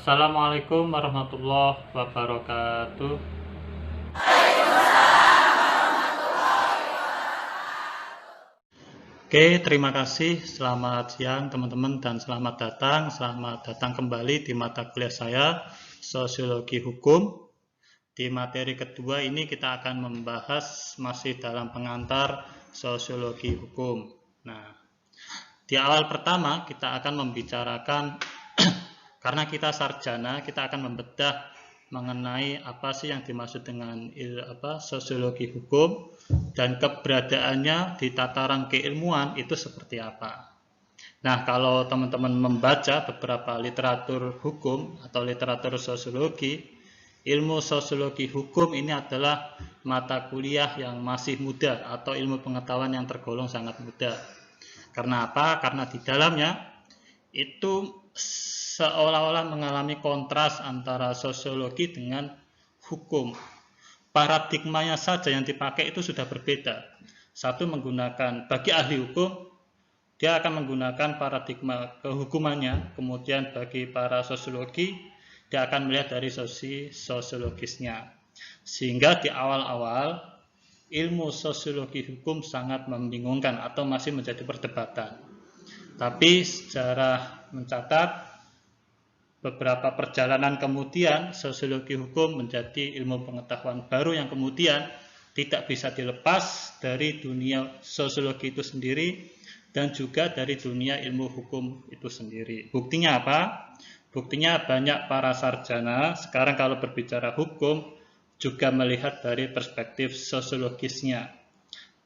Assalamualaikum warahmatullahi wabarakatuh. Oke, terima kasih. Selamat siang teman-teman dan selamat datang kembali di mata kuliah saya, Sosiologi Hukum. Di materi kedua ini kita akan membahas masih dalam pengantar Sosiologi Hukum. Nah, di awal pertama kita akan membicarakan karena kita sarjana, kita akan membedah mengenai apa sih yang dimaksud dengan sosiologi hukum dan keberadaannya di tataran keilmuan itu seperti apa. Nah, kalau teman-teman membaca beberapa literatur hukum atau literatur sosiologi, ilmu sosiologi hukum ini adalah mata kuliah yang masih muda atau ilmu pengetahuan yang tergolong sangat muda. Karena apa? Karena di dalamnya itu seolah-olah mengalami kontras antara sosiologi dengan hukum. Paradigmanya saja yang dipakai itu sudah berbeda. Satu menggunakan, bagi ahli hukum, dia akan menggunakan paradigma kehukumannya, kemudian bagi para sosiologi, dia akan melihat dari sisi sosiologisnya. Sehingga di awal-awal, ilmu sosiologi hukum sangat membingungkan atau masih menjadi perdebatan. Tapi secara mencatat, beberapa perjalanan kemudian, sosiologi hukum menjadi ilmu pengetahuan baru yang kemudian tidak bisa dilepas dari dunia sosiologi itu sendiri dan juga dari dunia ilmu hukum itu sendiri. Buktinya apa? Buktinya banyak para sarjana sekarang kalau berbicara hukum juga melihat dari perspektif sosiologisnya.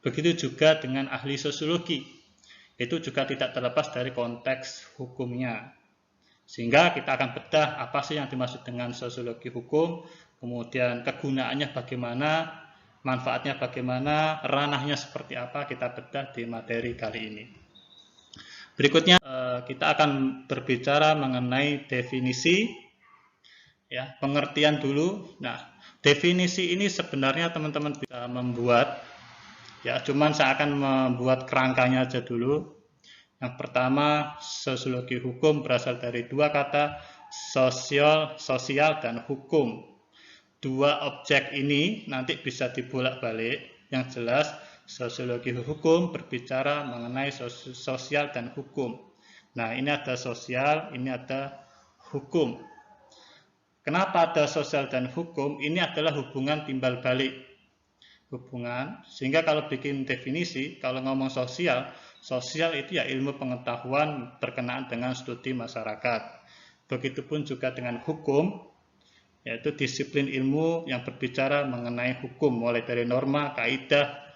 Begitu juga dengan ahli sosiologi. Itu juga tidak terlepas dari konteks hukumnya. Sehingga kita akan bedah apa sih yang dimaksud dengan sosiologi hukum, kemudian kegunaannya bagaimana, manfaatnya bagaimana, ranahnya seperti apa, kita bedah di materi kali ini. Berikutnya kita akan berbicara mengenai definisi, ya, pengertian dulu. Nah, definisi ini sebenarnya teman-teman bisa membuat, ya, cuman saya akan membuat kerangkanya aja dulu. Yang pertama, sosiologi hukum berasal dari dua kata, sosial dan hukum. Dua objek ini nanti bisa dibolak-balik. Yang jelas, sosiologi hukum berbicara mengenai sosial dan hukum. Nah, ini ada sosial, ini ada hukum. Kenapa ada sosial dan hukum? Ini adalah hubungan timbal balik. Hubungan, sehingga kalau bikin definisi, kalau ngomong sosial itu ya ilmu pengetahuan berkenaan dengan studi masyarakat. Begitupun juga dengan hukum, yaitu disiplin ilmu yang berbicara mengenai hukum, mulai dari norma, kaidah,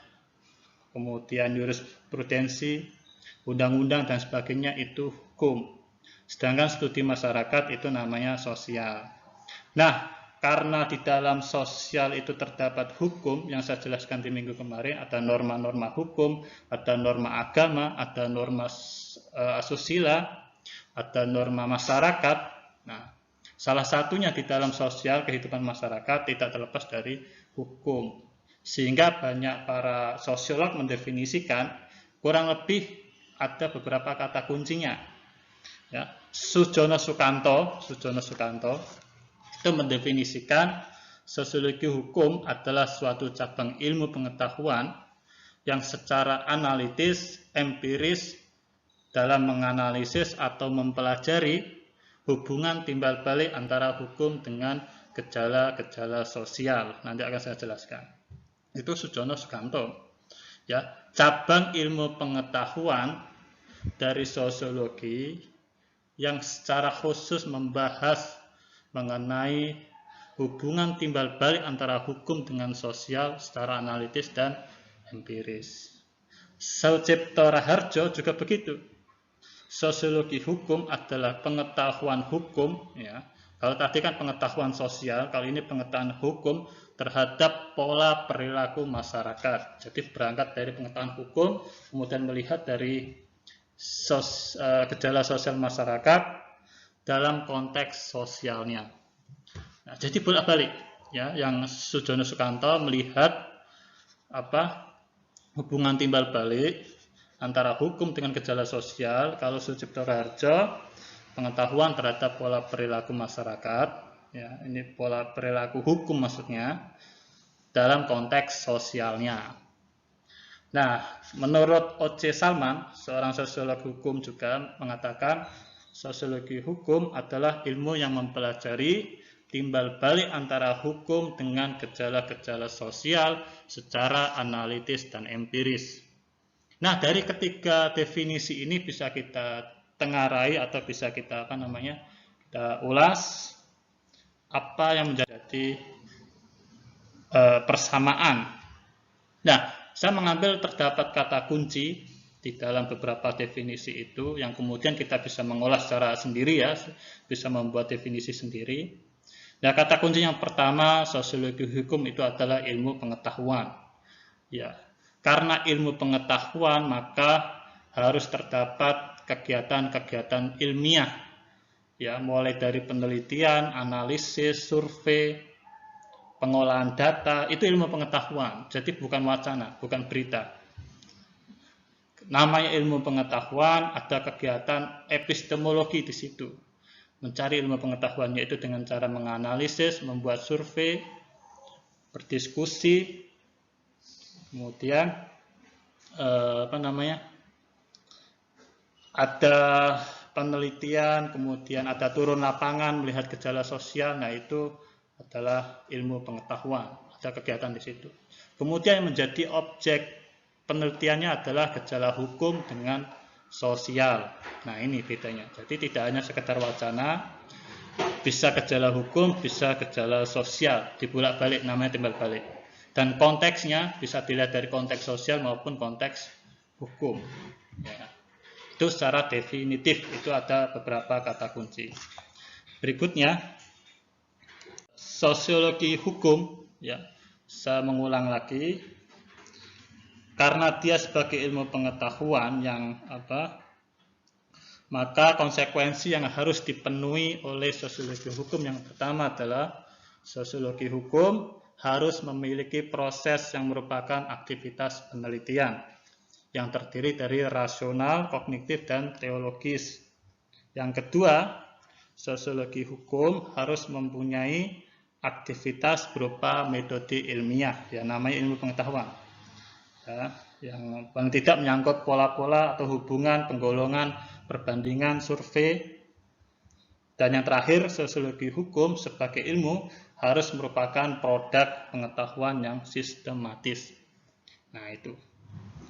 kemudian jurisprudensi, undang-undang dan sebagainya itu hukum. Sedangkan studi masyarakat itu namanya sosial. Nah, karena di dalam sosial itu terdapat hukum yang saya jelaskan di minggu kemarin, ada norma-norma hukum, ada norma agama, ada norma asusila, ada norma masyarakat. Nah, salah satunya di dalam sosial kehidupan masyarakat tidak terlepas dari hukum. Sehingga banyak para sosiolog mendefinisikan kurang lebih ada beberapa kata kuncinya. Ya, Sujono Sukanto itu mendefinisikan sosiologi hukum adalah suatu cabang ilmu pengetahuan yang secara analitis, empiris dalam menganalisis atau mempelajari hubungan timbal balik antara hukum dengan gejala-gejala sosial. Nanti akan saya jelaskan. Itu Sujono Sukanto. Ya, cabang ilmu pengetahuan dari sosiologi yang secara khusus membahas mengenai hubungan timbal balik antara hukum dengan sosial secara analitis dan empiris. Sucipto Raharjo juga begitu. Sosiologi hukum adalah pengetahuan hukum, ya. Kalau tadi kan pengetahuan sosial, kalau ini pengetahuan hukum terhadap pola perilaku masyarakat. Jadi berangkat dari pengetahuan hukum, kemudian melihat dari gejala sosial masyarakat dalam konteks sosialnya. Nah, jadi bolak-balik, ya, yang Sujono Sukanto melihat hubungan timbal balik antara hukum dengan gejala sosial. Kalau Sucipto Raharjo pengetahuan terhadap pola perilaku masyarakat, ya, ini pola perilaku hukum maksudnya, dalam konteks sosialnya. Nah, menurut O.C. Salman, seorang sosiolog hukum juga mengatakan sosiologi hukum adalah ilmu yang mempelajari timbal balik antara hukum dengan gejala-gejala sosial secara analitis dan empiris. Nah, dari ketiga definisi ini bisa kita tengarai atau bisa kita kita ulas apa yang menjadi persamaan. Nah, saya mengambil terdapat kata kunci di dalam beberapa definisi itu yang kemudian kita bisa mengolah secara sendiri, ya, bisa membuat definisi sendiri. Nah, kata kunci yang pertama, sosiologi hukum itu adalah ilmu pengetahuan. Ya, karena ilmu pengetahuan maka harus terdapat kegiatan-kegiatan ilmiah, ya, mulai dari penelitian, analisis, survei, pengolahan data, itu ilmu pengetahuan. Jadi bukan wacana, bukan berita. Namanya ilmu pengetahuan, ada kegiatan epistemologi di situ. Mencari ilmu pengetahuan yaitu dengan cara menganalisis, membuat survei, berdiskusi, kemudian ada penelitian, kemudian ada turun lapangan, melihat gejala sosial. Nah, itu adalah ilmu pengetahuan, ada kegiatan di situ. Kemudian yang menjadi objek penelitiannya adalah gejala hukum dengan sosial. Nah, ini bedanya. Jadi tidak hanya sekedar wacana, bisa gejala hukum, bisa gejala sosial, dibulak-balik, namanya timbal balik. Dan konteksnya bisa dilihat dari konteks sosial maupun konteks hukum. Ya. Itu secara definitif, itu ada beberapa kata kunci. Berikutnya, sosiologi hukum, ya, saya mengulang lagi, karena dia sebagai ilmu pengetahuan yang maka konsekuensi yang harus dipenuhi oleh sosiologi hukum yang pertama adalah sosiologi hukum harus memiliki proses yang merupakan aktivitas penelitian yang terdiri dari rasional, kognitif, dan teologis. Yang kedua, sosiologi hukum harus mempunyai aktivitas berupa metode ilmiah, ya, namanya ilmu pengetahuan, ya, yang paling tidak menyangkut pola-pola atau hubungan, penggolongan, perbandingan, survei. Dan yang terakhir, sosiologi hukum sebagai ilmu harus merupakan produk pengetahuan yang sistematis. Nah, itu.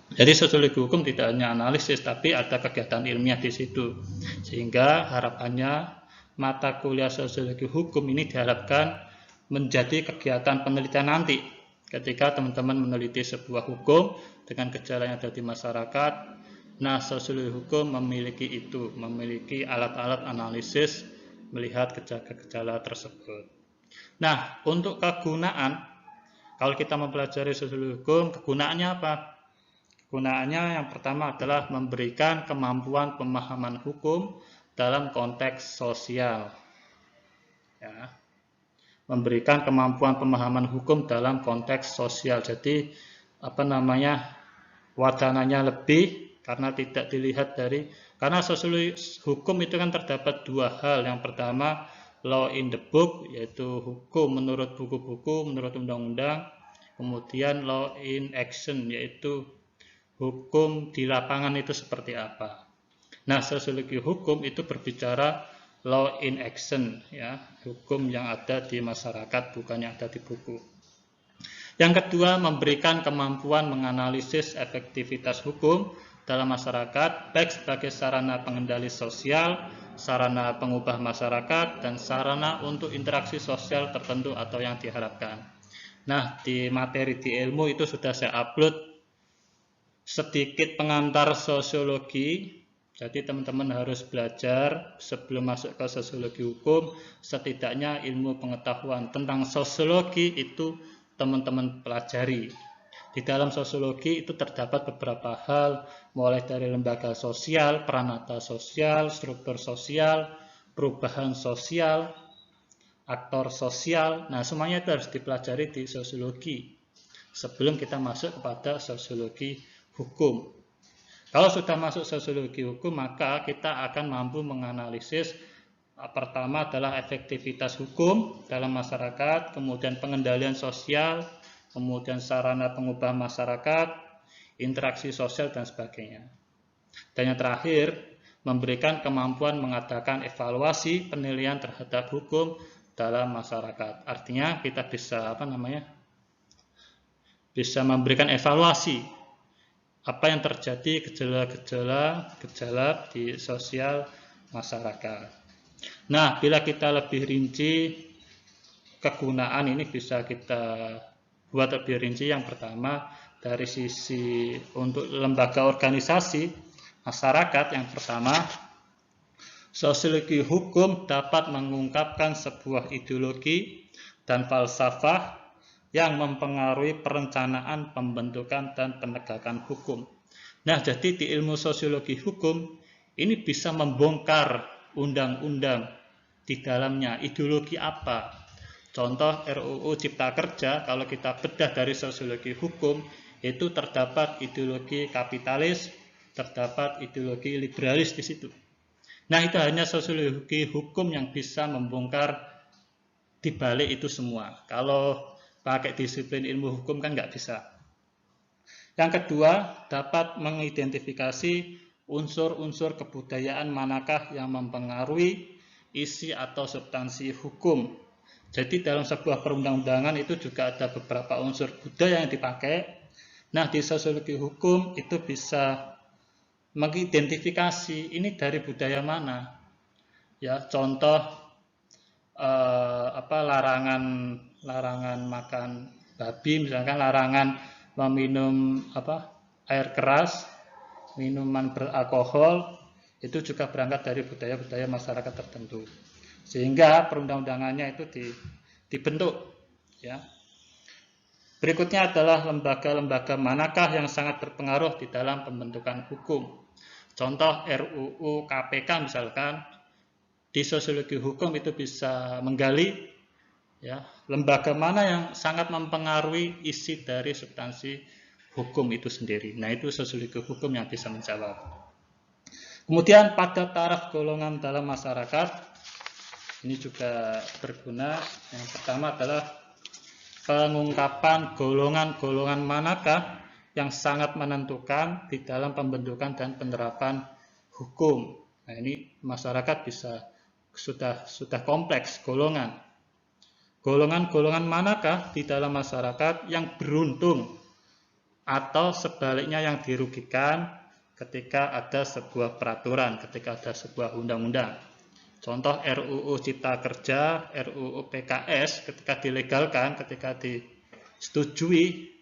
Jadi sosiologi hukum tidak hanya analisis, tapi ada kegiatan ilmiah di situ. Sehingga harapannya mata kuliah sosiologi hukum ini diharapkan menjadi kegiatan penelitian nanti ketika teman-teman meneliti sebuah hukum dengan gejala yang ada di masyarakat. Nah, sosiologi hukum memiliki itu, memiliki alat-alat analisis melihat gejala-gejala tersebut. Nah, untuk kegunaan, kalau kita mempelajari sosiologi hukum, kegunaannya apa? Kegunaannya yang pertama adalah memberikan kemampuan pemahaman hukum dalam konteks sosial. Ya, memberikan kemampuan pemahaman hukum dalam konteks sosial. Jadi wacananya lebih karena tidak dilihat dari, karena sosiologi hukum itu kan terdapat dua hal. Yang pertama, law in the book, yaitu hukum menurut buku-buku, menurut undang-undang. Kemudian law in action, yaitu hukum di lapangan itu seperti apa. Nah, sosiologi hukum itu berbicara law in action, ya, hukum yang ada di masyarakat, bukan yang ada di buku. Yang kedua, memberikan kemampuan menganalisis efektivitas hukum dalam masyarakat, baik sebagai sarana pengendali sosial, sarana pengubah masyarakat, dan sarana untuk interaksi sosial tertentu atau yang diharapkan. Nah, di materi di ilmu itu sudah saya upload sedikit pengantar sosiologi. Jadi teman-teman harus belajar sebelum masuk ke sosiologi hukum, setidaknya ilmu pengetahuan tentang sosiologi itu teman-teman pelajari. Di dalam sosiologi itu terdapat beberapa hal, mulai dari lembaga sosial, peranata sosial, struktur sosial, perubahan sosial, aktor sosial. Nah, semuanya itu harus dipelajari di sosiologi sebelum kita masuk kepada sosiologi hukum. Kalau sudah masuk sosiologi hukum, maka kita akan mampu menganalisis pertama adalah efektivitas hukum dalam masyarakat, kemudian pengendalian sosial, kemudian sarana pengubah masyarakat, interaksi sosial, dan sebagainya. Dan yang terakhir, memberikan kemampuan mengadakan evaluasi penilaian terhadap hukum dalam masyarakat. Artinya kita bisa bisa memberikan evaluasi apa yang terjadi, gejala di sosial masyarakat. Nah, bila kita lebih rinci kegunaan ini bisa kita buat lebih rinci. Yang pertama dari sisi untuk lembaga organisasi masyarakat, yang pertama sosiologi hukum dapat mengungkapkan sebuah ideologi dan falsafah yang mempengaruhi perencanaan, pembentukan, dan penegakan hukum. Nah, jadi di ilmu sosiologi hukum ini bisa membongkar undang-undang di dalamnya, ideologi apa. Contoh RUU Cipta Kerja, kalau kita bedah dari sosiologi hukum, itu terdapat ideologi kapitalis, terdapat ideologi liberalis di situ. Nah, itu hanya sosiologi hukum yang bisa membongkar di balik itu semua. Kalau pakai disiplin ilmu hukum kan nggak bisa. Yang kedua, dapat mengidentifikasi unsur-unsur kebudayaan manakah yang mempengaruhi isi atau substansi hukum. Jadi dalam sebuah perundang-undangan itu juga ada beberapa unsur budaya yang dipakai. Nah, di sosiologi hukum itu bisa mengidentifikasi ini dari budaya mana. Ya, contoh larangan makan babi, misalkan larangan meminum air keras, minuman beralkohol, itu juga berangkat dari budaya-budaya masyarakat tertentu. Sehingga perundang-undangannya itu dibentuk, ya. Berikutnya adalah lembaga-lembaga manakah yang sangat berpengaruh di dalam pembentukan hukum. Contoh RUU KPK misalkan, di sosiologi hukum itu bisa menggali, ya, lembaga mana yang sangat mempengaruhi isi dari substansi hukum itu sendiri. Nah, itu sosiologi hukum yang bisa menjawab. Kemudian pada taraf golongan dalam masyarakat, ini juga berguna. Yang pertama adalah pengungkapan golongan-golongan manakah yang sangat menentukan di dalam pembentukan dan penerapan hukum. Nah, ini masyarakat bisa sudah kompleks golongan. Golongan-golongan manakah di dalam masyarakat yang beruntung atau sebaliknya yang dirugikan ketika ada sebuah peraturan, ketika ada sebuah undang-undang. Contoh RUU Cipta Kerja, RUU PKS ketika dilegalkan, ketika disetujui.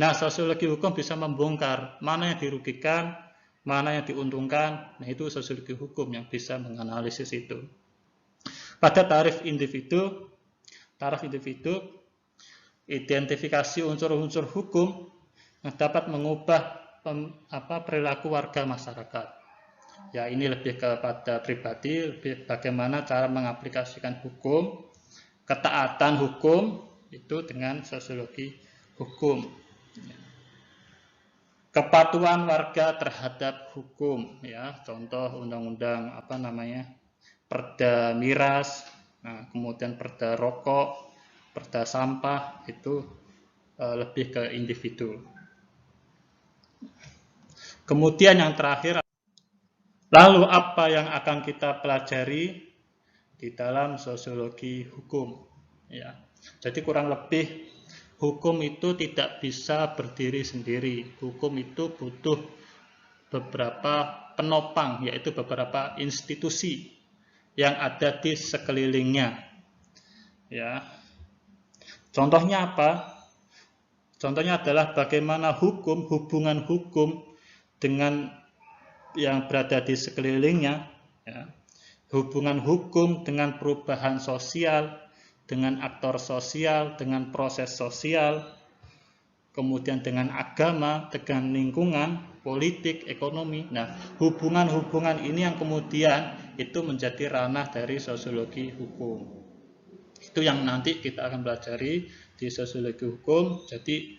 Nah, sosiologi hukum bisa membongkar mana yang dirugikan, mana yang diuntungkan. Nah, itu sosiologi hukum yang bisa menganalisis itu. Pada taraf individu, identifikasi unsur-unsur hukum yang dapat mengubah perilaku warga masyarakat. Ya, ini lebih kepada pribadi, lebih bagaimana cara mengaplikasikan hukum, ketaatan hukum itu dengan sosiologi hukum. Kepatuhan warga terhadap hukum, ya, contoh undang-undang Perda Miras, nah, kemudian Perda Rokok, Perda Sampah, itu lebih ke individu. Kemudian yang terakhir, lalu apa yang akan kita pelajari di dalam sosiologi hukum? Ya, jadi kurang lebih hukum itu tidak bisa berdiri sendiri. Hukum itu butuh beberapa penopang, yaitu beberapa institusi yang ada di sekelilingnya. Ya, contohnya apa? Contohnya adalah bagaimana hubungan hukum dengan yang berada di sekelilingnya, ya. Hubungan hukum dengan perubahan sosial, dengan aktor sosial, dengan proses sosial, kemudian dengan agama, dengan lingkungan, politik, ekonomi. Nah, hubungan-hubungan ini yang kemudian itu menjadi ranah dari sosiologi hukum. Itu yang nanti kita akan pelajari di sosiologi hukum. Jadi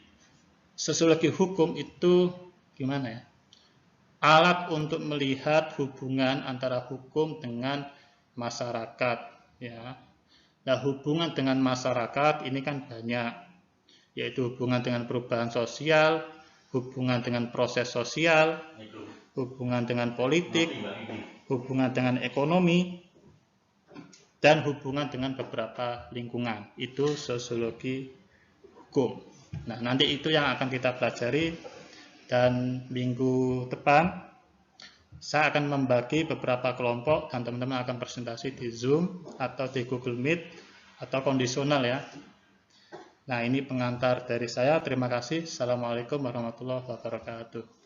sosiologi hukum itu gimana ya? alat untuk melihat hubungan antara hukum dengan masyarakat, ya. Nah, hubungan dengan masyarakat ini kan banyak, yaitu hubungan dengan perubahan sosial, hubungan dengan proses sosial, hubungan dengan politik, hubungan dengan ekonomi, dan hubungan dengan beberapa lingkungan. Itu sosiologi hukum. Nah, nanti itu yang akan kita pelajari, dan minggu depan saya akan membagi beberapa kelompok dan teman-teman akan presentasi di Zoom atau di Google Meet atau kondisional ya. Nah, ini pengantar dari saya. Terima kasih. Assalamualaikum warahmatullahi wabarakatuh.